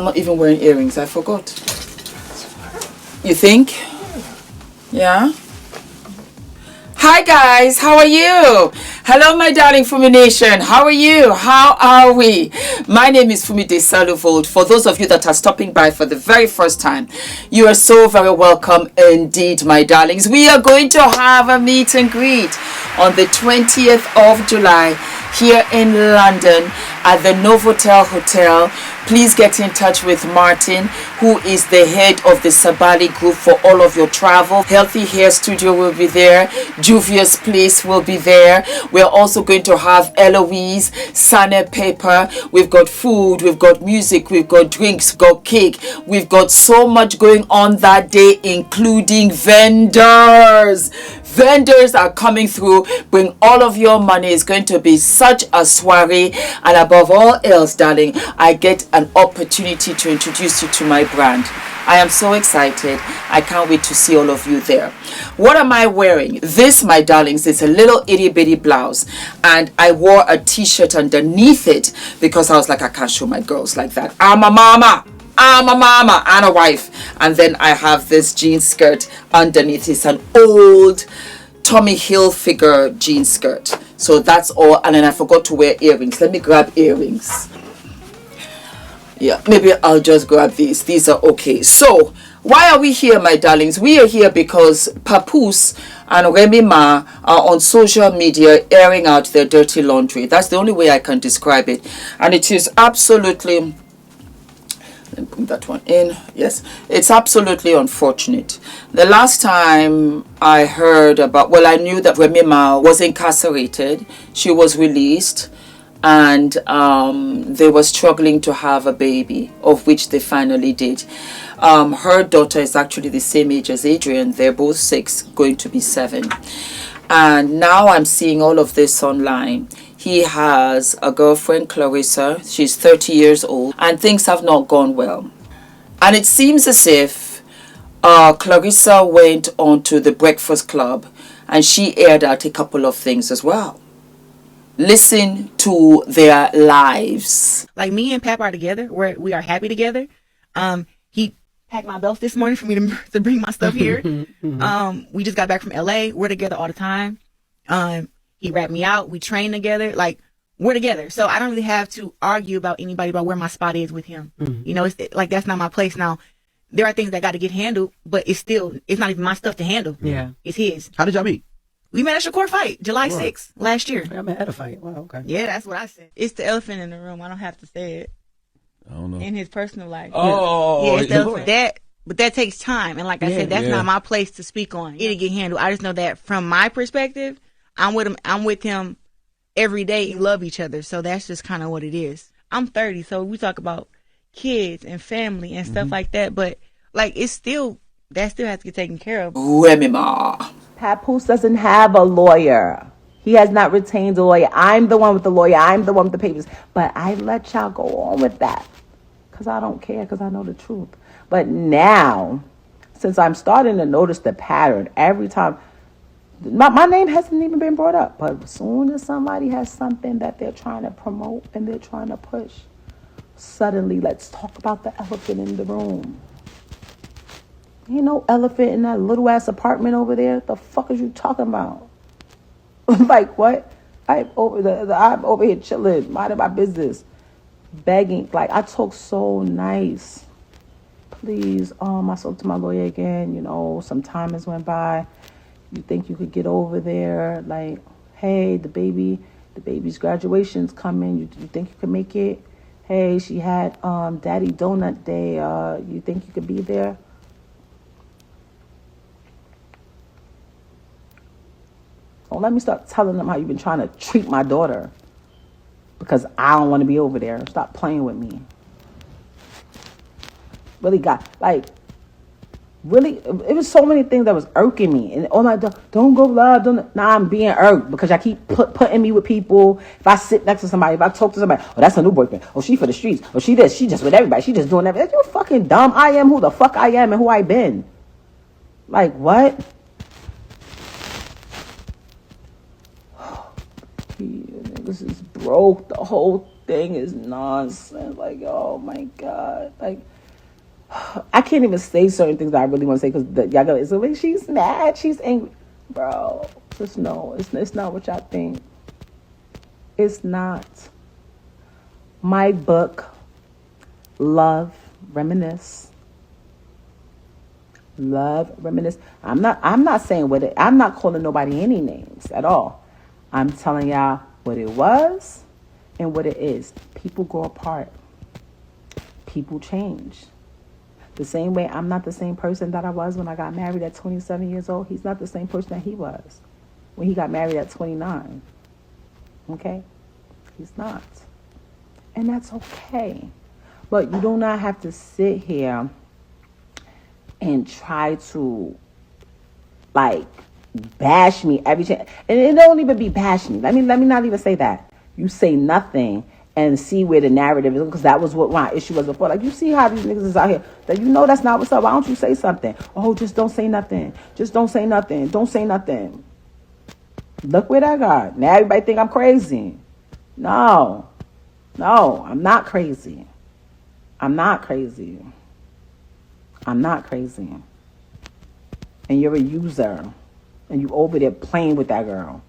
not even wearing earrings. I forgot. You think? Yeah? Hi guys, how are you? Hello my darling Fumi Nation, how are you? How are we? My name is Fumidesaluvold. For those of you that are stopping by for the very first time, you are so very welcome indeed, my darlings. We are going to have a meet and greet on the 20th of July here in London at the Novotel Hotel. Please get in touch with Martin, who is the head of the Sabali group for all of your travel. Healthy Hair Studio will be there. Juvia's Place will be there. We're also going to have Eloise, Sandpaper. We've got food, we've got music, we've got drinks, we've got cake. We've got so much going on that day, including vendors. Vendors are coming through. Bring all of your money. It's going to be such a soiree. And above all else, darling, I get an opportunity to introduce you to my brand. I am so excited. I can't wait to see all of you there. What am I wearing? This, my darlings, is a little itty bitty blouse. And I wore a t-shirt underneath it because I was like, I can't show my girls like that. I'm a mama and a wife. And then I have this jean skirt underneath. It's an old Tommy Hilfiger jean skirt. So that's all. And then I forgot to wear earrings. Let me grab earrings. Yeah, maybe I'll just grab these. These are okay. So why are we here, my darlings? We are here because Papoose'S and Remy Ma are on social media airing out their dirty laundry. That's the only way I can describe it. And it is absolutely... Let me put that one in. Yes, it's absolutely unfortunate. The last time I heard about, well, I knew that Remy Ma was incarcerated. She was released, and they were struggling to have a baby, of which they finally did. Her daughter is actually the same age as Adrian. They're both 6, going to be 7. And now I'm seeing all of this online. He has a girlfriend, Clarissa. She's 30 years old, and things have not gone well. And it seems as if Clarissa went on to the Breakfast Club, and she aired out a couple of things as well. Listen to their lives. Like, me and Pap are together. We are happy together. He packed my belts this morning for me to bring my stuff here. We just got back from LA. We're together all the time. He wrapped me out. We train together. Like, we're together. So I don't really have to argue about anybody about where my spot is with him. You know, it's like, that's not my place. Now, there are things that got to get handled, but it's not even my stuff to handle. Yeah. It's his. How did y'all meet? We met at Shakur fight, July 6th, last year. I met at a fight. Wow, okay. Yeah, that's what I said. It's the elephant in the room. I don't have to say it. I don't know. In his personal life. Oh, yeah, it's the elephant. But that takes time. And like I said, that's not my place to speak on. It'll get handled. I just know that from my perspective, I'm with him every day. We love each other. So that's just kind of what it is. I'm 30, so we talk about kids and family and stuff like that. But like, that still has to get taken care of. Remy Ma. Papoose doesn't have a lawyer. He has not retained a lawyer. I'm the one with the lawyer. I'm the one with the papers. But I let y'all go on with that because I don't care, because I know the truth. But now, since I'm starting to notice the pattern, every time, my name hasn't even been brought up, but as soon as somebody has something that they're trying to promote and they're trying to push, suddenly let's talk about the elephant in the room. Ain't no elephant in that little ass apartment over there. The fuck is you talking about? Like, what? I'm over here chilling, minding my business, begging. Like, I talk so nice. Please, I spoke to my lawyer again. You know, some time has went by. You think you could get over there? Like, hey, the baby's graduation's coming. You think you could make it? Hey, she had Daddy Donut Day. You think you could be there? Don't let me start telling them how you've been trying to treat my daughter because I don't want to be over there. Stop playing with me. Really it was so many things that was irking me. And oh my God, don't go live. Now I'm being irked because I keep putting me with people. If I sit next to somebody, if I talk to somebody, oh, that's a new boyfriend. Oh, she for the streets. Oh, she this. She just with everybody. She just doing everything. You're fucking dumb. I am who the fuck I am and who I been. Like, what? this is broke. The whole thing is nonsense. Like, oh my God. Like, I can't even say certain things that I really want to say because y'all go, so she's mad, she's angry. Bro, just no, it's not what y'all think. It's not. My book, Love, Reminisce. Love, Reminisce. I'm not saying what it, I'm not calling nobody any names at all. I'm telling y'all what it was and what it is. People grow apart. People change. The same way I'm not the same person that I was when I got married at 27 years old. He's not the same person that he was when he got married at 29. Okay? He's not. And that's okay. But you do not have to sit here and try to, like, bash me every chance. And it don't even be bash me. Let me not even say that. You say nothing and see where the narrative is, because that was what my issue was before. Like, you see how these niggas is out here, that you know that's not what's up. Why don't you say something? Oh, just don't say nothing. Just don't say nothing. Don't say nothing. Look where that got. Now everybody think I'm crazy. No, I'm not crazy. I'm not crazy. I'm not crazy. And you're a user. And you over there playing with that girl.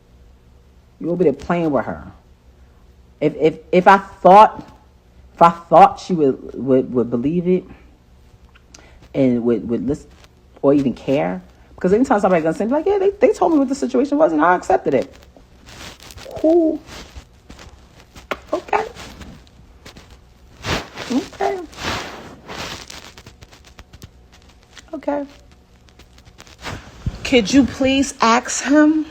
You over there playing with her. If I thought she would believe it and would listen or even care, because anytime somebody gonna say like, yeah, they told me what the situation was and I accepted it. Cool. Okay. Could you please ask him?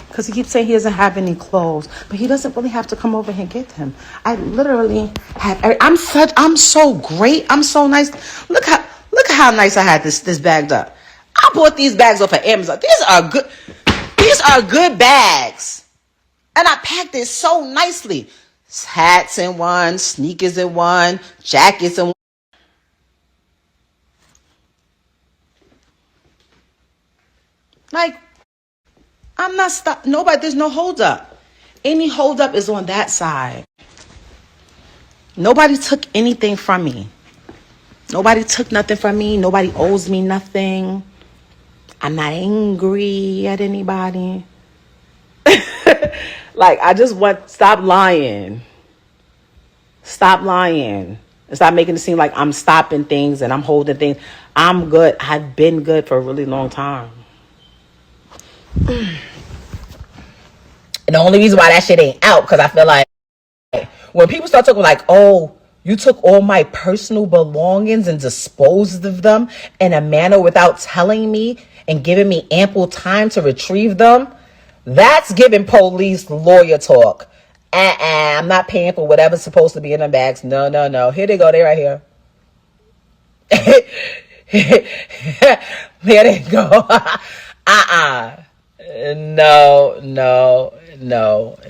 Because he keeps saying he doesn't have any clothes, but he doesn't really have to come over here and get them. I literally have. I'm so great. I'm so nice. Look how nice I had this bagged up. I bought these bags off of Amazon. These are good bags, and I packed it so nicely. Hats in one, sneakers in one, jackets in one. Like, I'm not stuck. Nobody, there's no hold up. Any hold up is on that side. Nobody took anything from me. Nobody took nothing from me. Nobody owes me nothing. I'm not angry at anybody. Like, I just want, stop lying. Stop lying. And stop making it seem like I'm stopping things and I'm holding things. I'm good. I've been good for a really long time. And the only reason why that shit ain't out, because I feel like when people start talking like, oh, you took all my personal belongings and disposed of them in a manner without telling me and giving me ample time to retrieve them, that's giving police lawyer talk. I'm not paying for whatever's supposed to be in them bags. No. Here they go. They right here. There they go.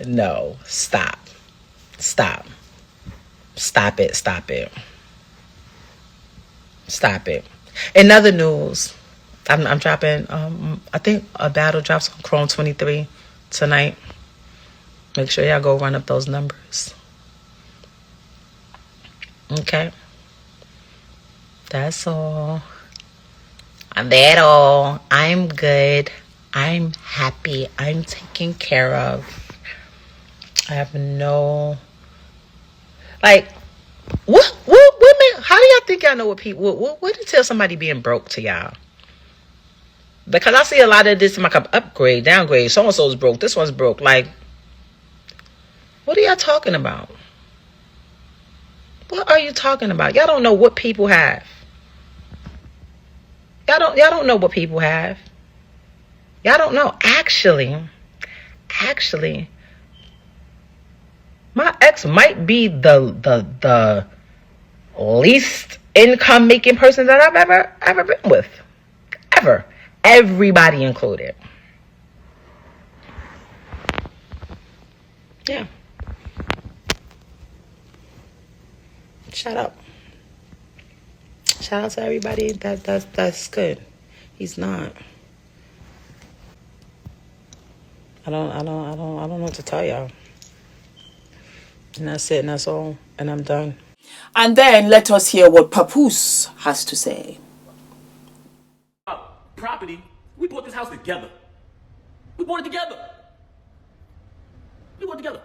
No. Stop it. In other news, I'm dropping, I think a battle drops on Chrome 23 tonight. Make sure y'all go run up those numbers. Okay. That's all. That's all. I'm good. I'm happy. I'm taken care of. I have no, like, what women, how do y'all think y'all know what people, what do you tell somebody being broke to y'all? Because I see a lot of this in my upgrade, downgrade, so-and-so's broke, this one's broke. Like, what are y'all talking about? What are you talking about? Y'all don't know what people have. Y'all don't know what people have. Y'all don't know. Actually, my ex might be the least income making person that I've ever been with. Ever. Everybody included. Yeah. Shout out to everybody that's good. He's not. I don't know what to tell y'all. And that's it, and that's all. And I'm done. And then let us hear what Papoose has to say. Property, we bought this house together. We bought it together. We bought it together.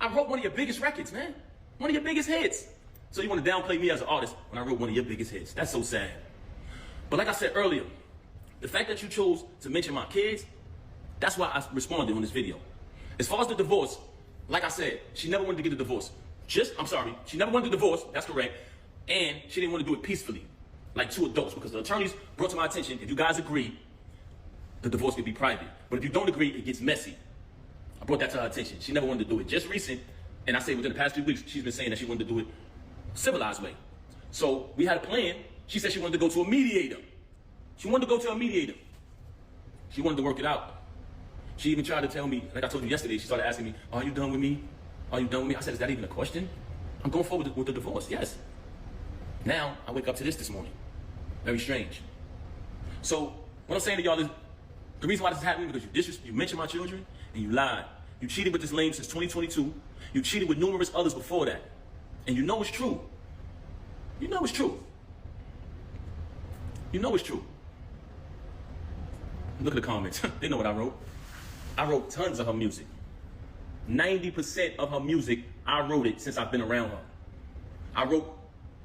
I wrote one of your biggest records, man. One of your biggest hits. So you want to downplay me as an artist when I wrote one of your biggest hits. That's so sad. But like I said earlier, the fact that you chose to mention my kids, that's why I responded on this video. As far as the divorce, like I said, she never wanted to get a divorce. She never wanted a divorce, that's correct. And she didn't want to do it peacefully, like two adults, because the attorneys brought to my attention, if you guys agree, the divorce could be private. But if you don't agree, it gets messy. I brought that to her attention. She never wanted to do it. Just recent, and I say within the past 2 weeks, she's been saying that she wanted to do it civilized way. So we had a plan. She said she wanted to go to a mediator. She wanted to go to a mediator. She wanted to work it out. She even tried to tell me, like I told you yesterday, she started asking me, are you done with me? Are you done with me? I said, is that even a question? I'm going forward with the divorce, yes. Now, I wake up to this morning. Very strange. So, what I'm saying to y'all is, the reason why this is happening is because you mentioned my children, and you lied. You cheated with this lame since 2022. You cheated with numerous others before that. And you know it's true. You know it's true. You know it's true. Look at the comments. They know what I wrote. I wrote tons of her music. 90% of her music, I wrote it since I've been around her. I wrote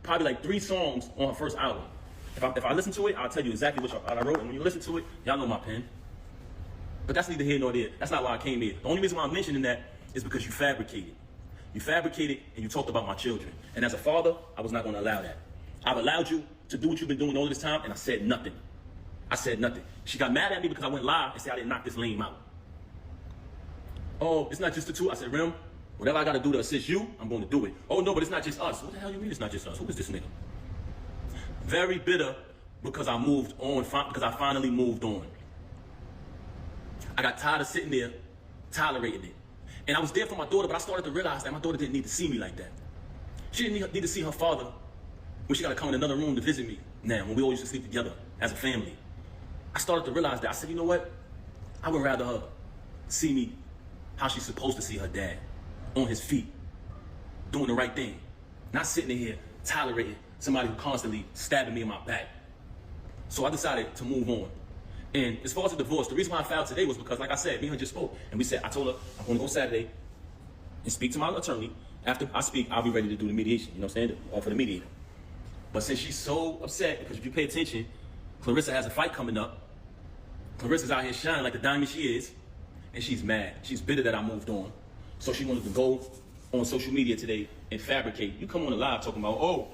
probably like 3 songs on her first album. If I listen to it, I'll tell you exactly what I wrote. And when you listen to it, y'all know my pen. But that's neither here nor there. That's not why I came here. The only reason why I'm mentioning that is because you fabricated. You fabricated and you talked about my children. And as a father, I was not going to allow that. I've allowed you to do what you've been doing all this time, and I said nothing. I said nothing. She got mad at me because I went live and said I didn't knock this lame out. Oh, it's not just the two. I said, Rem, whatever I got to do to assist you, I'm going to do it. Oh, no, but it's not just us. What the hell you mean it's not just us? Who is this nigga? Very bitter because I moved on, because I finally moved on. I got tired of sitting there tolerating it. And I was there for my daughter, but I started to realize that my daughter didn't need to see me like that. She didn't need to see her father when she got to come in another room to visit me now, when we all used to sleep together as a family. I started to realize that. I said, you know what? I would rather her see me how she's supposed to see her dad, on his feet, doing the right thing. Not sitting in here tolerating somebody who constantly stabbing me in my back. So I decided to move on. And as far as the divorce, the reason why I filed today was because, like I said, me and her just spoke. And I told her, I'm going to go Saturday and speak to my attorney. After I speak, I'll be ready to do the mediation, you know what I'm saying, or for the mediator. But since she's so upset, because if you pay attention, Clarissa has a fight coming up. Clarissa's out here shining like the diamond she is, and she's mad. She's bitter that I moved on. So she wanted to go on social media today and fabricate. You come on the live talking about, oh,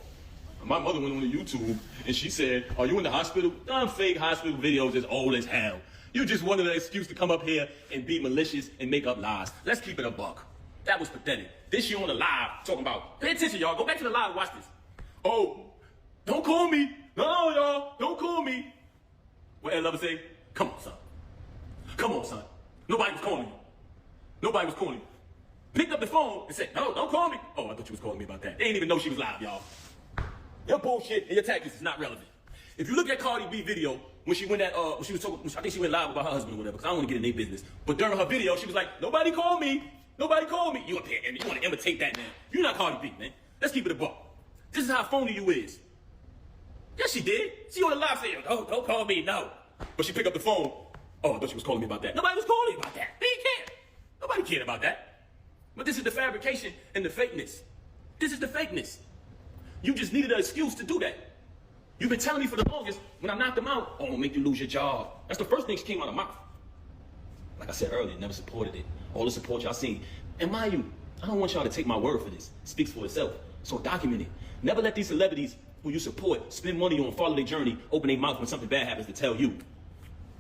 my mother went on to YouTube and she said, are you in the hospital? Damn fake hospital videos is old as hell. You just wanted an excuse to come up here and be malicious and make up lies. Let's keep it a buck. That was pathetic. This year on the live talking about, pay attention y'all, go back to the live and watch this. Oh, don't call me. No, y'all, don't call me. What Ed Lover say? Come on, son. Come on, son. Nobody was calling you. Nobody was calling you. Picked up the phone and said, no, don't call me. Oh, I thought you was calling me about that. They didn't even know she was live, y'all. Your bullshit and your tactics is not relevant. If you look at Cardi B video, when she went when she was talking, I think she went live about her husband or whatever, because I don't want to get in their business. But during her video, she was like, nobody call me. Nobody call me. You up here, you want to imitate that, man. You're not Cardi B, man. Let's keep it a buck. This is how phony you is. Yes, she did. She on the live saying, don't call me, no. But she picked up the phone. Oh, I thought she was calling me about that. Nobody was calling me about that. They didn't care. Nobody cared about that. But this is the fabrication and the fakeness. This is the fakeness. You just needed an excuse to do that. You've been telling me for the longest, when I knocked them out, oh, I'm gonna make you lose your job. That's the first thing that came out of my mouth. Like I said earlier, never supported it. All the support y'all seen. And mind you, I don't want y'all to take my word for this. It speaks for itself. So document it. Never let these celebrities who you support spend money on, follow their journey, open their mouth when something bad happens to tell you.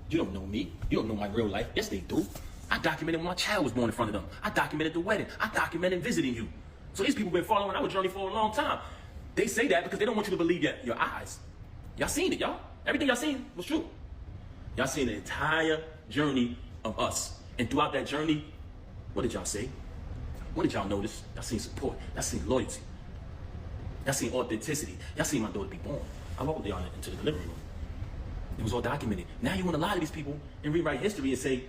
You don't know me. You don't know my real life. Yes, they do. I documented when my child was born in front of them. I documented the wedding. I documented visiting you. So these people been following our journey for a long time. They say that because they don't want you to believe your eyes. Y'all seen it, y'all. Everything y'all seen was true. Y'all seen the entire journey of us. And throughout that journey, what did y'all say? What did y'all notice? Y'all seen support. Y'all seen loyalty. Y'all seen authenticity. Y'all seen my daughter be born. I walked y'all into the living room. It was all documented. Now you want to lie to these people and rewrite history and say,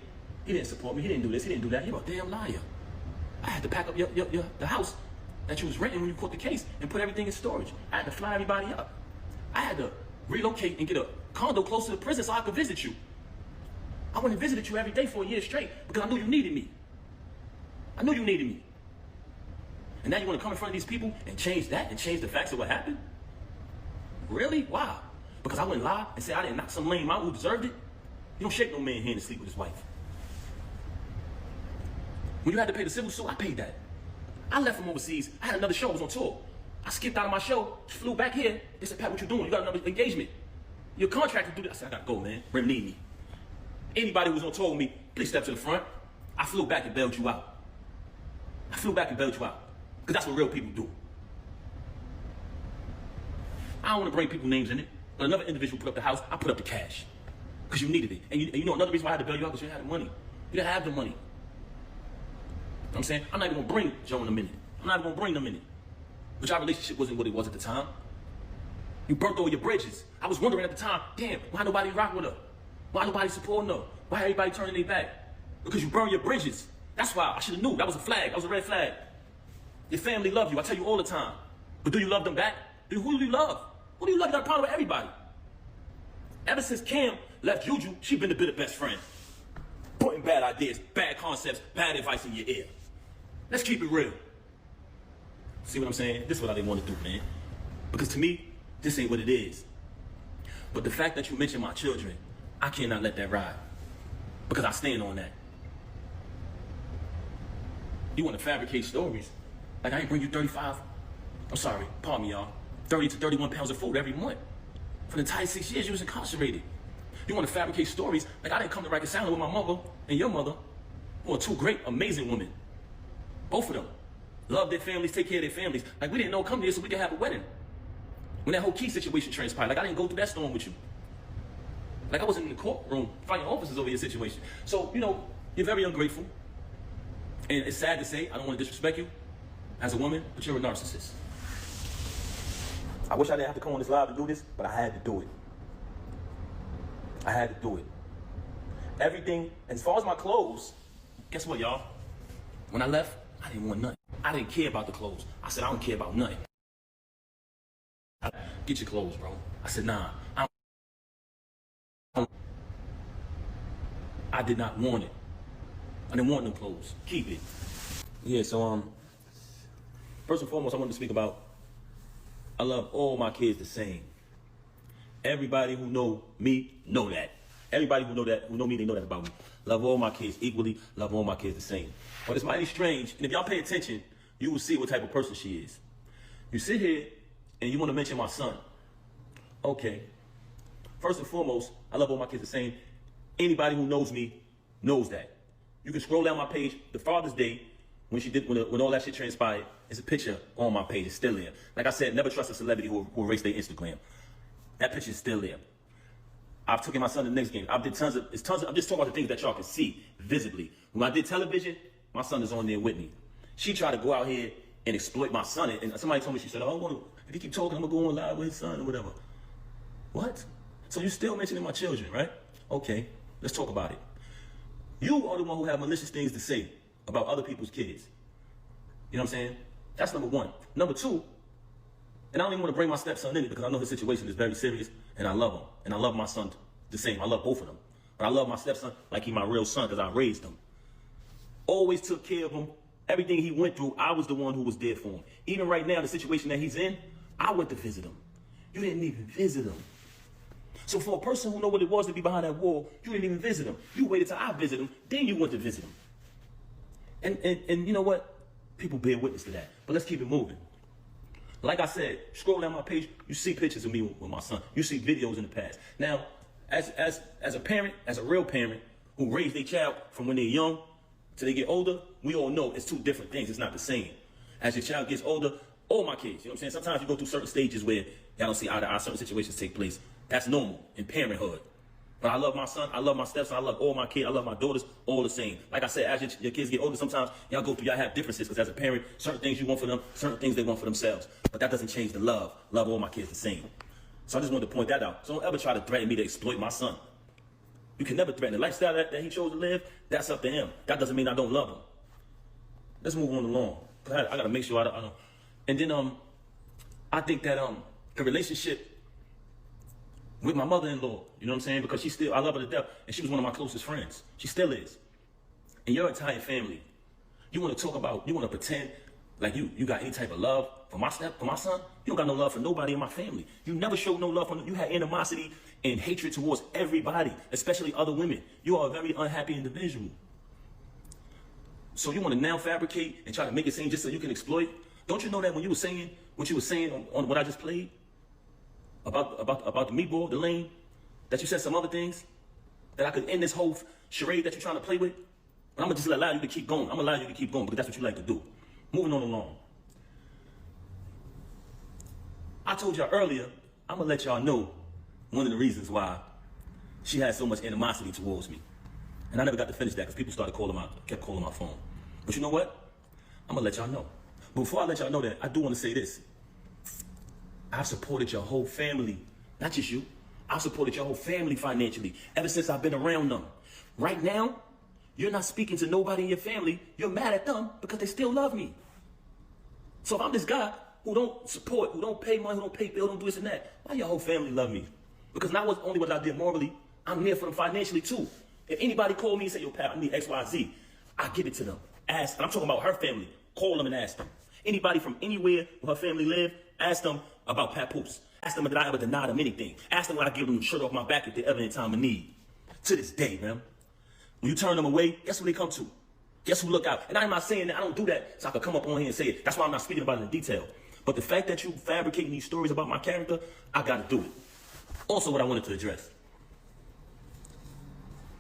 he didn't support me, he didn't do this, he didn't do that. You're a damn liar. I had to pack up the house that you was renting when you caught the case and put everything in storage. I had to fly everybody up. I had to relocate and get a condo close to the prison so I could visit you. I went and visited you every day for a year straight because I knew you needed me. I knew you needed me. And now you want to come in front of these people and change that and change the facts of what happened? Really? Why? Because I wouldn't lie and say I didn't knock some lame out who deserved it? You don't shake no man hand to sleep with his wife. When you had to pay the civil suit, I paid that. I left from overseas. I had another show. I was on tour. I skipped out of my show, flew back here. They said, Pat, what you doing? You got another engagement. Your contract to do that. I said, I got to go, man. Remy need me. Anybody who was on tour with me, please step to the front. I flew back and bailed you out. I flew back and bailed you out. Because that's what real people do. I don't want to bring people's names in it. But another individual put up the house, I put up the cash. Because you needed it. And you know another reason why I had to bail you out? Because you didn't have the money. You didn't have the money. You know what I'm saying? I'm not even going to bring Joe in a minute. I'm not even going to bring them in it. But our relationship wasn't what it was at the time. You burnt all your bridges. I was wondering at the time, damn, why nobody rock with her? Why nobody supporting her? Why everybody turning their back? Because you burned your bridges. That's why. I should have knew. That was a flag. That was a red flag. Your family love you. I tell you all the time. But do you love them back? Who do you love? Who do you love? You got a problem with everybody. Ever since Cam left Juju, she been the bitter best friend. Putting bad ideas, bad concepts, bad advice in your ear. Let's keep it real. See what I'm saying? This is what I didn't want to do, man. Because to me, this ain't what it is. But the fact that you mentioned my children, I cannot let that ride. Because I stand on that. You want to fabricate stories. Like I ain't bring you 35, I'm sorry, pardon me y'all, 30 to 31 pounds of food every month. For the entire 6 years you was incarcerated. You want to fabricate stories like I didn't come to Rikers Island with my mother and your mother, who are two great, amazing women. Both of them. Love their families, take care of their families. Like we didn't know come here so we could have a wedding. When that whole key situation transpired, like I didn't go through that storm with you. Like I wasn't in the courtroom fighting officers over your situation. So, you know, you're very ungrateful. And it's sad to say, I don't want to disrespect you as a woman, but you're a narcissist. I wish I didn't have to come on this live to do this, but I had to do it. I had to do it. Everything, as far as my clothes, guess what, y'all? When I left, I didn't want nothing. I didn't care about the clothes. I said, I don't care about nothing. Get your clothes, bro. I said, nah. I did not want it. I didn't want no clothes. Keep it. Yeah, so, first and foremost, I wanted to speak about, I love all my kids the same. Everybody who know me, know that. Everybody who know me, they know that about me. Love all my kids equally, love all my kids the same. But it's mighty strange, and if y'all pay attention, you will see what type of person she is. You sit here, and you want to mention my son. Okay. First and foremost, I love all my kids the same. Anybody who knows me knows that. You can scroll down my page, the Father's Day, when all that shit transpired, there's a picture on my page, it's still there. Like I said, never trust a celebrity who erased their Instagram. That picture is still there. I've taken my son to the next game. I'm just talking about the things that y'all can see visibly. When I did television, my son is on there with me. She tried to go out here and exploit my son, and somebody told me, she said, oh, if you keep talking, I'm gonna go on live with his son or whatever. What? So you're still mentioning my children, right? Okay, let's talk about it. You are the one who have malicious things to say about other people's kids. You know what I'm saying? That's number one. Number two, and I don't even want to bring my stepson in it because I know his situation is very serious and I love him. And I love my son the same. I love both of them. But I love my stepson like he's my real son because I raised him. Always took care of him. Everything he went through, I was the one who was there for him. Even right now, the situation that he's in, I went to visit him. You didn't even visit him. So for a person who know what it was to be behind that wall, you didn't even visit him. You waited till I visit him, then you went to visit him. And you know what? People bear witness to that. But let's keep it moving. Like I said, scroll down my page, you see pictures of me with my son. You see videos in the past. Now, as a parent, as a real parent who raised their child from when they're young till they get older, we all know it's two different things. It's not the same. As your child gets older, all my kids, you know what I'm saying? Sometimes you go through certain stages where y'all don't see eye to eye, certain situations take place. That's normal in parenthood. But I love my son, I love my stepson, I love all my kids, I love my daughters, all the same. Like I said, as your kids get older, sometimes y'all have differences, because as a parent, certain things you want for them, certain things they want for themselves. But that doesn't change the love. Love all my kids the same. So I just wanted to point that out. So don't ever try to threaten me to exploit my son. You can never threaten the lifestyle that he chose to live, that's up to him. That doesn't mean I don't love him. let's move on along. I gotta make sure I don't. And then I think that the relationship with my mother-in-law, you know what I'm saying? Because I love her to death, and she was one of my closest friends. She still is. And your entire family, you want to pretend like you got any type of love for my son? You don't got no love for nobody in my family. You never showed no love you had animosity and hatred towards everybody, especially other women. You are a very unhappy individual. So you want to now fabricate and try to make it seem just so you can exploit? Don't you know that when you were saying what you were saying on what I just played about the meatball, the lane, that you said some other things that I could end this whole charade that you're trying to play with? But I'm gonna just allow you to keep going. I'm gonna allow you to keep going because that's what you like to do. Moving on along. I told y'all earlier, I'm gonna let y'all know one of the reasons why she had so much animosity towards me. And I never got to finish that because people kept calling my phone. But you know what? I'm gonna let y'all know. But before I let y'all know that, I do want to say this. I've supported your whole family, not just you. I've supported your whole family financially ever since I've been around them. Right now, you're not speaking to nobody in your family. You're mad at them because they still love me. So if I'm this guy who don't support, who don't pay money, who don't pay bills, don't do this and that, why your whole family love me? Because not only what I did morally, I'm here for them financially too. If anybody call me and say, yo, Pat, I need X, Y, Z, I give it to them. Ask, and I'm talking about her family. Call them and ask them. Anybody from anywhere where her family live, ask them about Papoose'S. Ask them if I ever deny them anything. Ask them when I give them the shirt off my back if they're ever in time of need. To this day, man. When you turn them away, guess who they come to? Guess who look out? And I'm not saying that I don't do that so I could come up on here and say it. That's why I'm not speaking about it in detail. But the fact that you fabricating these stories about my character, I gotta do it. Also, what I wanted to address.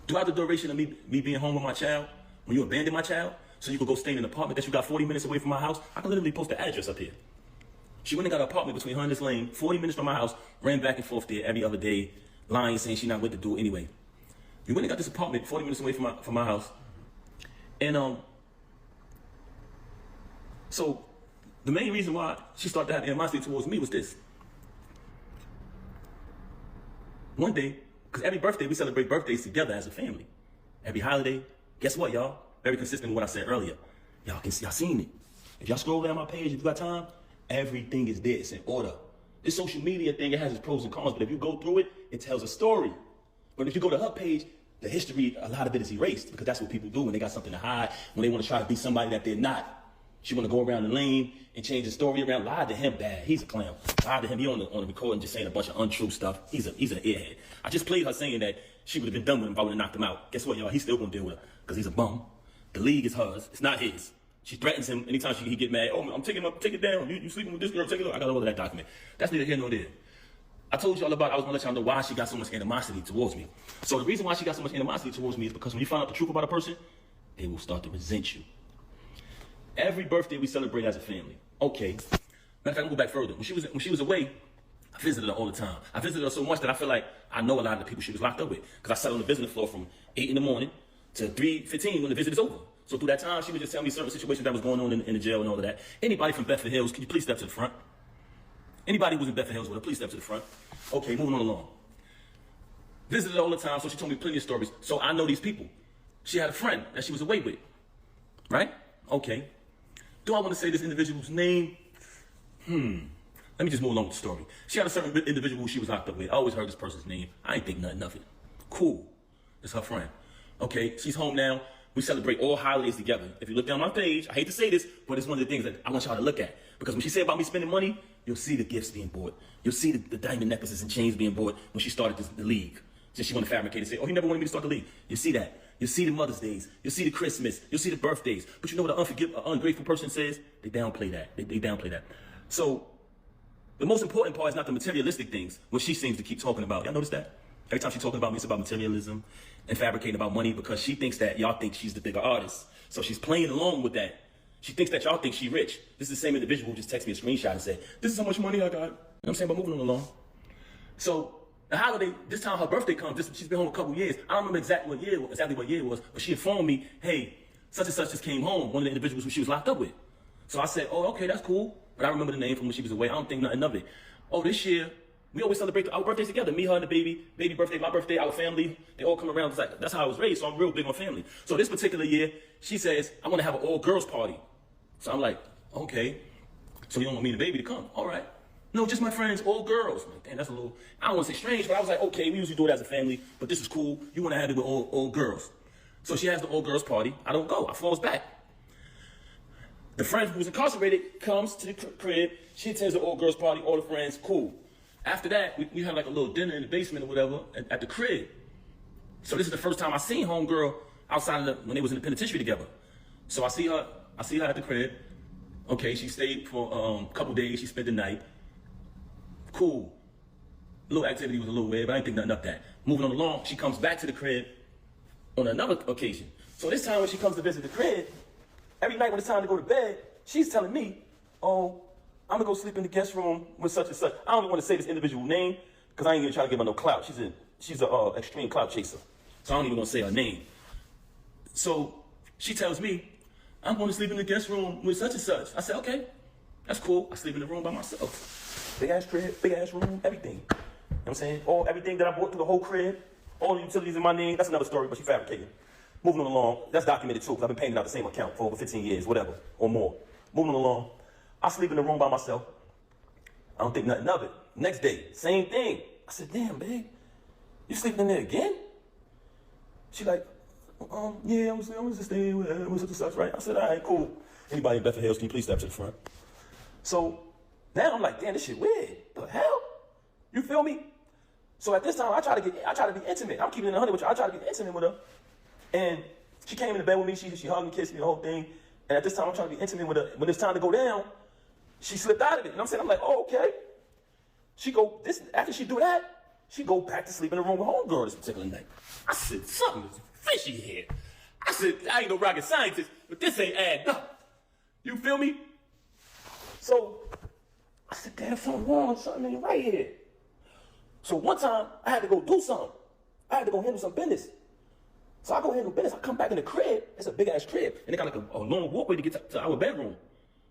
Throughout the duration of me being home with my child, when you abandoned my child, so you could go stay in an apartment that you got 40 minutes away from my house, I can literally post the address up here. She went and got an apartment between her and this lane, 40 minutes from my house, ran back and forth there every other day, lying, saying she not with the dude anyway. You went and got this apartment 40 minutes away from my house. And so the main reason why she started to have animosity towards me was this. One day, because every birthday we celebrate birthdays together as a family. Every holiday, guess what, y'all? Very consistent with what I said earlier. Y'all seen it. If y'all scroll down my page, if you got time, everything is there. It's in order. This social media thing, it has its pros and cons, but if you go through it, it tells a story. But if you go to her page, the history, a lot of it is erased because that's what people do when they got something to hide, when they want to try to be somebody that they're not. She want to go around the lane and change the story around. Lied to him, bad. He's a clown. Lied to him. He on the recording just saying a bunch of untrue stuff. He's an airhead. I just played her saying that she would have been done with him if I would have knocked him out. Guess what, y'all? He's still going to deal with her because he's a bum. The league is hers. It's not his. She threatens him anytime he get mad. Oh, I'm taking him up. Take it down. You sleeping with this girl. Take it up. I got all of that document. That's neither here nor there. I told y'all about, I was going to let y'all know why she got so much animosity towards me. So the reason why she got so much animosity towards me is because when you find out the truth about a person, they will start to resent you. Every birthday we celebrate as a family. Okay. Matter of fact, I'm going to go back further. When she was away, I visited her all the time. I visited her so much that I feel like I know a lot of the people she was locked up with. Because I sat on the visiting floor from 8 in the morning to 3:15 when the visit is over. So through that time, she would just tell me certain situations that was going on in the jail and all of that. Anybody from Bedford Hills, can you please step to the front? Anybody who's in Bedford Hills with her, please step to the front. Okay, moving on along. Visited all the time, so she told me plenty of stories. So I know these people. She had a friend that she was away with. Right? Okay. Do I want to say this individual's name? Let me just move along with the story. She had a certain individual who she was locked up with. I always heard this person's name. I ain't think nothing of it. Cool. It's her friend. Okay, she's home now. We celebrate all holidays together. If you look down my page, I hate to say this, but it's one of the things that I want y'all to look at. Because when she said about me spending money, you'll see the gifts being bought. You'll see the diamond necklaces and chains being bought when she started the league. Since she wanted to fabricate and say, oh, he never wanted me to start the league. You see that. You'll see the Mother's Days. You'll see the Christmas. You'll see the birthdays. But you know what an ungrateful person says? They downplay that. They downplay that. So the most important part is not the materialistic things, which she seems to keep talking about. Y'all notice that? Every time she's talking about me, it's about materialism and fabricating about money because she thinks that y'all think she's the bigger artist. So she's playing along with that. She thinks that y'all think she's rich. This is the same individual who just texted me a screenshot and said, this is how much money I got. You know what I'm saying? But moving on along. So the holiday, this time her birthday comes. She's been home a couple years. I don't remember exactly what year it was, but she informed me, hey, such and such just came home, one of the individuals who she was locked up with. So I said, oh, okay, that's cool. But I remember the name from when she was away. I don't think nothing of it. Oh, this year, we always celebrate our birthdays together. Me, her, and the baby birthday, my birthday, our family. They all come around. It's like, that's how I was raised, so I'm real big on family. So this particular year, she says, I want to have an all-girls party. So I'm like, okay. So you don't want me and the baby to come? All right. No, just my friends, all girls. I'm like, damn, that's a little, I don't want to say strange, but I was like, okay, we usually do it as a family, but this is cool. You want to have it with all girls. So she has the all girls party. I don't go. I falls back. The friend who was incarcerated comes to the crib. She attends the all girls party, all the friends, cool. After that, we had like a little dinner in the basement or whatever at the crib. So this is the first time I seen homegirl outside of when they was in the penitentiary together. So I see her at the crib. Okay, she stayed for a couple days. She spent the night. Cool. A little activity was a little weird, but I didn't think nothing of that. Moving on along, she comes back to the crib on another occasion. So this time when she comes to visit the crib, every night when it's time to go to bed, she's telling me, oh, I'm gonna go sleep in the guest room with such and such. I don't even want to say this individual name because I ain't even trying to give her no clout. She's a extreme clout chaser. So I don't even want to say her name. So she tells me, I'm going to sleep in the guest room with such and such. I said, okay, that's cool. I sleep in the room by myself. Big ass crib, big ass room, everything. You know what I'm saying? Everything that I bought through the whole crib, all the utilities in my name, that's another story, but she fabricated. Moving along, that's documented too, because I've been paying out the same account for over 15 years, whatever, or more. Moving along, I sleep in the room by myself. I don't think nothing of it. Next day, same thing. I said, damn, babe, you sleeping in there again? She like, yeah, I'm just staying with such and such, right? I said, all right, cool. Anybody in Bedford Hills, can you please step to the front? So now I'm like, damn, this shit weird. The hell? You feel me? So at this time, I try to be intimate. I'm keeping it 100 with you. I try to be intimate with her. And she came in the bed with me. She hugged and kissed me, the whole thing. And at this time, I'm trying to be intimate with her. When it's time to go down, she slipped out of it. You know what I'm saying? I'm like, oh, okay. After she do that, she go back to sleep in the room with homegirl this particular night. I said, something is fishy here. I said, I ain't no rocket scientist, but this ain't adding up. You feel me? So I said, damn, something wrong, something ain't right here. So one time, I had to go do something. I had to go handle some business. So I go handle business. I come back in the crib. It's a big-ass crib. And they got like a long walkway to get to our bedroom.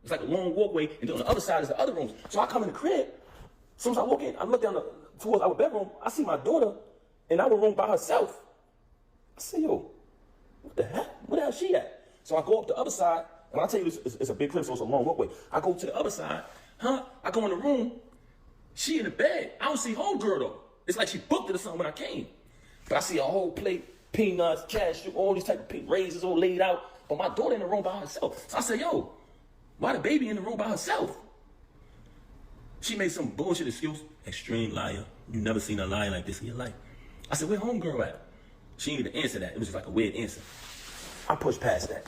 It's like a long walkway, and then on the other side is the other rooms. So I come in the crib. As soon as I walk in, I look down towards our bedroom. I see my daughter in our room by herself. I say, yo, what the heck? Where the hell is she at? So I go up the other side. And I tell you, it's a big crib, so it's a long walkway. I go to the other side. I go in the room. She in the bed. I don't see homegirl, though. It's like she booked it or something when I came. But I see a whole plate, peanuts, cashew, all these type of raisins all laid out. But my daughter in the room by herself. So I said, yo, why the baby in the room by herself? She made some bullshit excuse. Extreme liar. You never seen a liar like this in your life. I said, where homegirl at? She didn't even answer that. It was just like a weird answer. I pushed past that.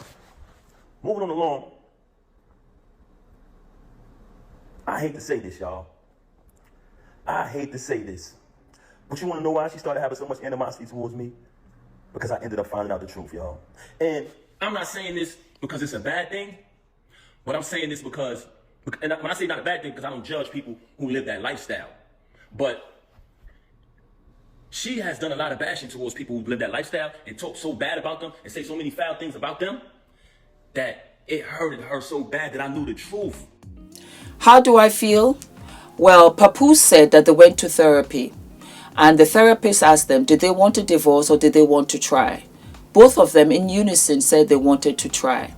Moving on along. I hate to say this, y'all. I hate to say this. But you want to know why she started having so much animosity towards me? Because I ended up finding out the truth, y'all. And I'm not saying this because it's a bad thing, but I'm saying this because, and when I say not a bad thing, because I don't judge people who live that lifestyle. But she has done a lot of bashing towards people who live that lifestyle and talk so bad about them and say so many foul things about them that it hurted her so bad that I knew the truth. How do I feel? Well, Papoose said that they went to therapy. And the therapist asked them, did they want a divorce or did they want to try? Both of them in unison said they wanted to try.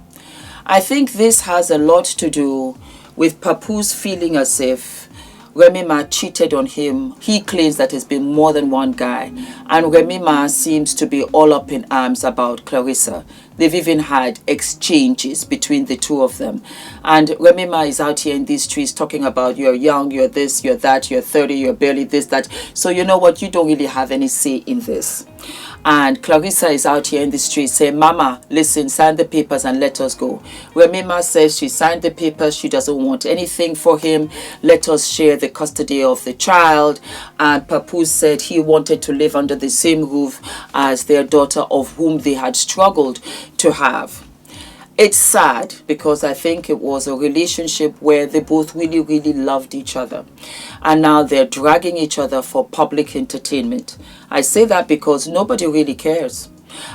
I think this has a lot to do with Papoose feeling as if Remy Ma cheated on him. He claims that it's been more than one guy. And Remy Ma seems to be all up in arms about Clarissa. They've even had exchanges between the two of them. And Remy Ma is out here in these streets talking about you're young, you're this, you're that, you're 30, you're barely this, that. So you know what? You don't really have any say in this. And Clarissa is out here in the streets saying, Mama, listen, sign the papers and let us go. Remy Ma says she signed the papers. She doesn't want anything for him. Let us share the custody of the child. And Papoose said he wanted to live under the same roof as their daughter, of whom they had struggled to have. It's sad because I think it was a relationship where they both really, really loved each other. And now they're dragging each other for public entertainment. I say that because nobody really cares.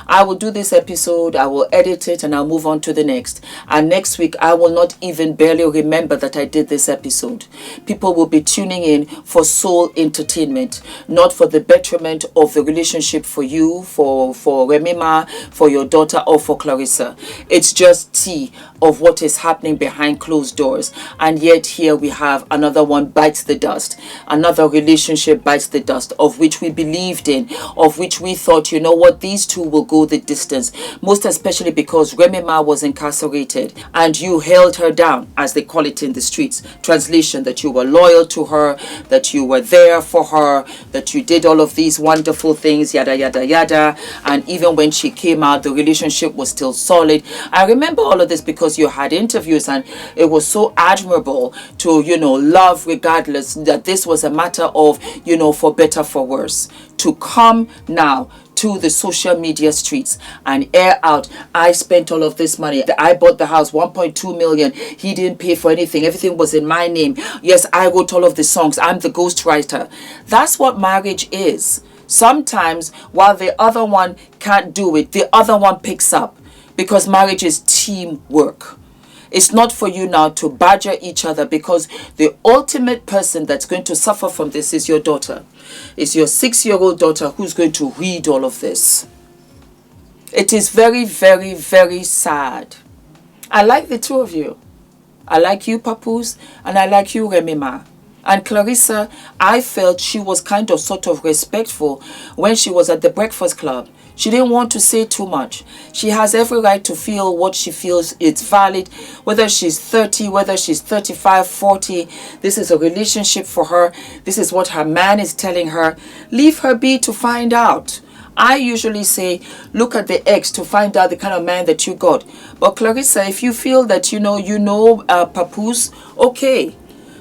I will do this episode, I will edit it, and I'll move on to the next. And next week, I will not even barely remember that I did this episode. People will be tuning in for soul entertainment, not for the betterment of the relationship for you, for Remy Ma, for your daughter, or for Clarissa. It's just tea of what is happening behind closed doors. And yet here we have another one bites the dust. Another relationship bites the dust, of which we believed in, of which we thought, you know what, these two will go the distance. Most especially because Remy Ma was incarcerated and you held her down, as they call it in the streets. Translation, that you were loyal to her, that you were there for her, that you did all of these wonderful things, yada, yada, yada. And even when she came out, the relationship was still solid. I remember all of this because you had interviews, and it was so admirable to, you know, love regardless, that this was a matter of, you know, for better, for worse. To come now to the social media streets and air out, I spent all of this money, I bought the house, 1.2 million, he didn't pay for anything, everything was in my name, yes, I wrote all of the songs, I'm the ghostwriter. That's what marriage is. Sometimes while the other one can't do it, the other one picks up, because marriage is teamwork. It's not for you now to badger each other, because the ultimate person that's going to suffer from this is your daughter. It's your 6-year-old daughter who's going to read all of this. It is very, very, very sad. I like the two of you. I like you, Papoose's, and I like you, Remy Ma. And Clarissa, I felt she was kind of sort of respectful when she was at the Breakfast Club. She didn't want to say too much. She has every right to feel what she feels. It's valid. Whether she's 30, whether she's 35, 40. This is a relationship for her. This is what her man is telling her. Leave her be to find out. I usually say, look at the ex to find out the kind of man that you got. But Clarissa, if you feel that you know Papoose's, okay.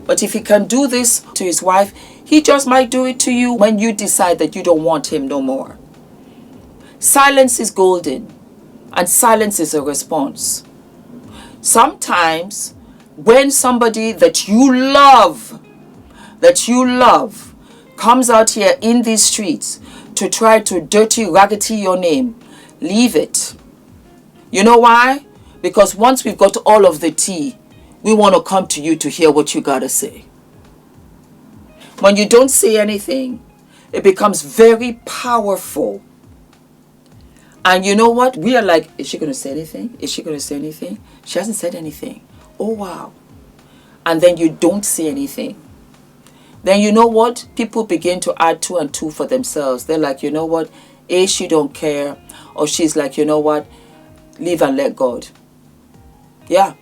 But if he can do this to his wife, he just might do it to you when you decide that you don't want him no more. Silence is golden, and silence is a response. Sometimes when somebody that you love, comes out here in these streets to try to dirty, raggedy your name, leave it. You know why? Because once we've got all of the tea, we want to come to you to hear what you got to say. When you don't say anything, it becomes very powerful. And you know what? We are like, is she going to say anything? Is she going to say anything? She hasn't said anything. Oh, wow. And then you don't say anything. Then you know what? People begin to add 2 and 2 for themselves. They're like, you know what? A, she don't care. Or she's like, you know what? Leave and let God. Yeah.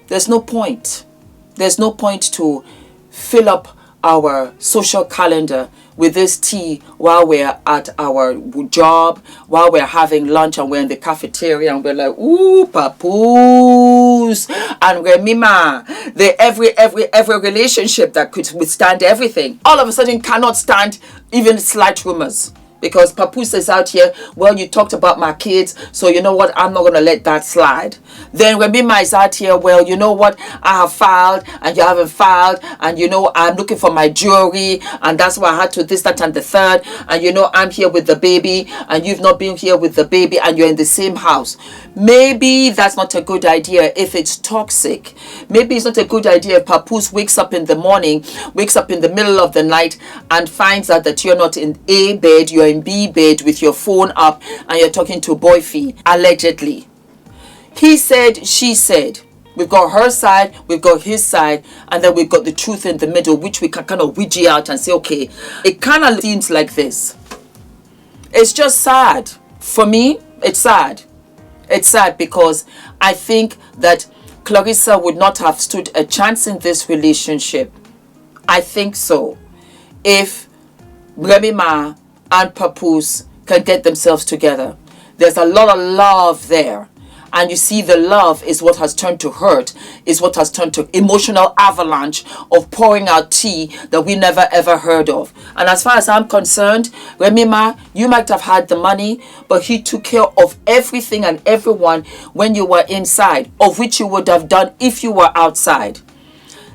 There's no point. There's no point to fill up our social calendar with this tea while we're at our job, while we're having lunch and we're in the cafeteria and we're like, ooh, Papoose's and Remy Ma. Every relationship that could withstand everything, all of a sudden cannot stand even slight rumors. Because Papoose's is out here, well, you talked about my kids, so you know what, I'm not going to let that slide. Then Remy Ma is out here, well, you know what, I have filed, and you haven't filed, and you know, I'm looking for my jewelry, and that's why I had to this, that, and the third, and you know, I'm here with the baby, and you've not been here with the baby, and you're in the same house. Maybe that's not a good idea if it's toxic. Maybe it's not a good idea if Papoose's wakes up in the morning, wakes up in the middle of the night, and finds out that you're not in A bed, you're in B bed with your phone up and you're talking to boyfriend, allegedly. He said, she said. We've got her side, we've got his side, and then we've got the truth in the middle, which we can kind of widget out and say, okay, it kind of seems like this. It's just sad. For me, it's sad. It's sad because I think that Clarissa would not have stood a chance in this relationship. I think so. If Remy Ma and Papoose's can get themselves together. There's a lot of love there. And you see, the love is what has turned to hurt, is what has turned to emotional avalanche of pouring out tea that we never ever heard of. And as far as I'm concerned, Remy Ma, you might have had the money, but he took care of everything and everyone when you were inside, of which you would have done if you were outside.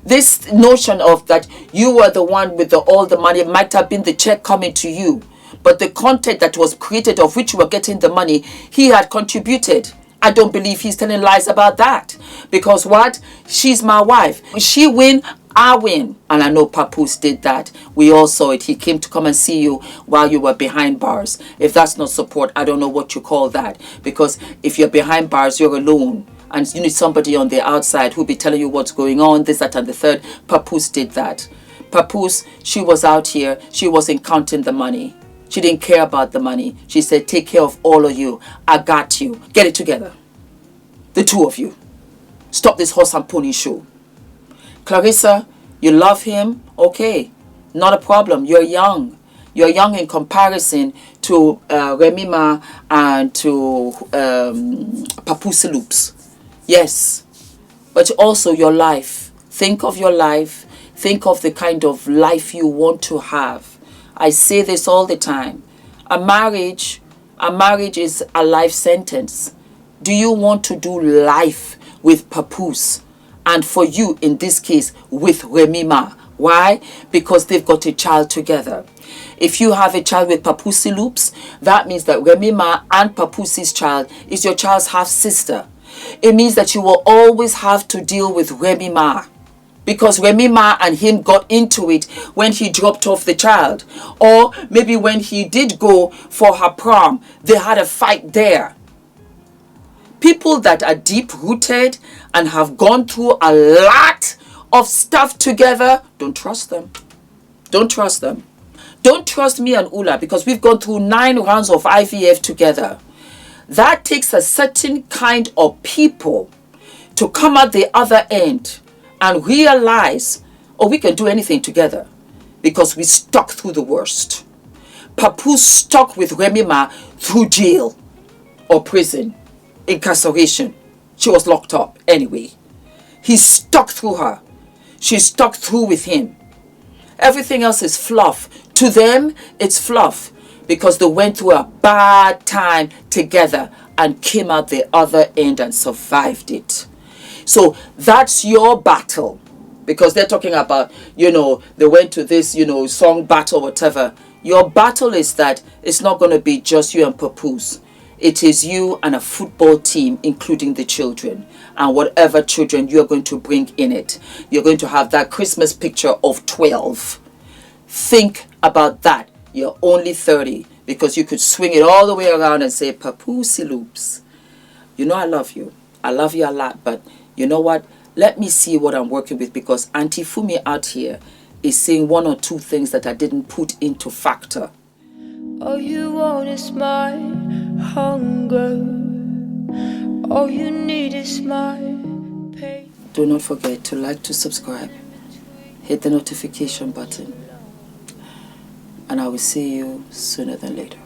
This notion of that you were the one with all the money might have been the check coming to you. But the content that was created, of which you were getting the money, he had contributed. I don't believe he's telling lies about that. Because what? She's my wife. She win, I win. And I know Papoose did that. We all saw it. He came to come and see you while you were behind bars. If that's not support, I don't know what you call that. Because if you're behind bars, you're alone. And you need somebody on the outside who'll be telling you what's going on, this, that, and the third. Papoose did that. Papoose, she was out here. She wasn't counting the money. She didn't care about the money. She said, take care of all of you. I got you. Get it together. The two of you. Stop this horse and pony show. Clarissa, you love him? Okay. Not a problem. You're young. You're young in comparison to Remy Ma and to Papoose'S. Yes. But also your life. Think of your life. Think of the kind of life you want to have. I say this all the time. A marriage is a life sentence. Do you want to do life with Papoose? And for you, in this case, with Remy Ma. Why? Because they've got a child together. If you have a child with Papoose'S, that means that Remy Ma and Papoose's child is your child's half-sister. It means that you will always have to deal with Remy Ma. Because Remy Ma and him got into it when he dropped off the child. Or maybe when he did go for her prom, they had a fight there. People that are deep-rooted and have gone through a lot of stuff together, don't trust them. Don't trust them. Don't trust me and Ula because we've gone through 9 rounds of IVF together. That takes a certain kind of people to come at the other end and realize, oh, we can do anything together because we stuck through the worst. Papoose stuck with Remy Ma through jail or prison, incarceration. She was locked up anyway. He stuck through her. She stuck through with him. Everything else is fluff. To them, it's fluff because they went through a bad time together and came out the other end and survived it. So that's your battle because they're talking about, they went to this, song battle, whatever. Your battle is that it's not going to be just you and Papoose. It is you and a football team, including the children. And whatever children you're going to bring in it. You're going to have that Christmas picture of 12. Think about that. You're only 30 because you could swing it all the way around and say, Papoose'S. I love you. I love you a lot, but you know what? Let me see what I'm working with because Auntie Fumi out here is saying 1 or 2 things that I didn't put into factor. All you want is my hunger. All you need is my pain. Do not forget to like, to subscribe. Hit the notification button. And I will see you sooner than later.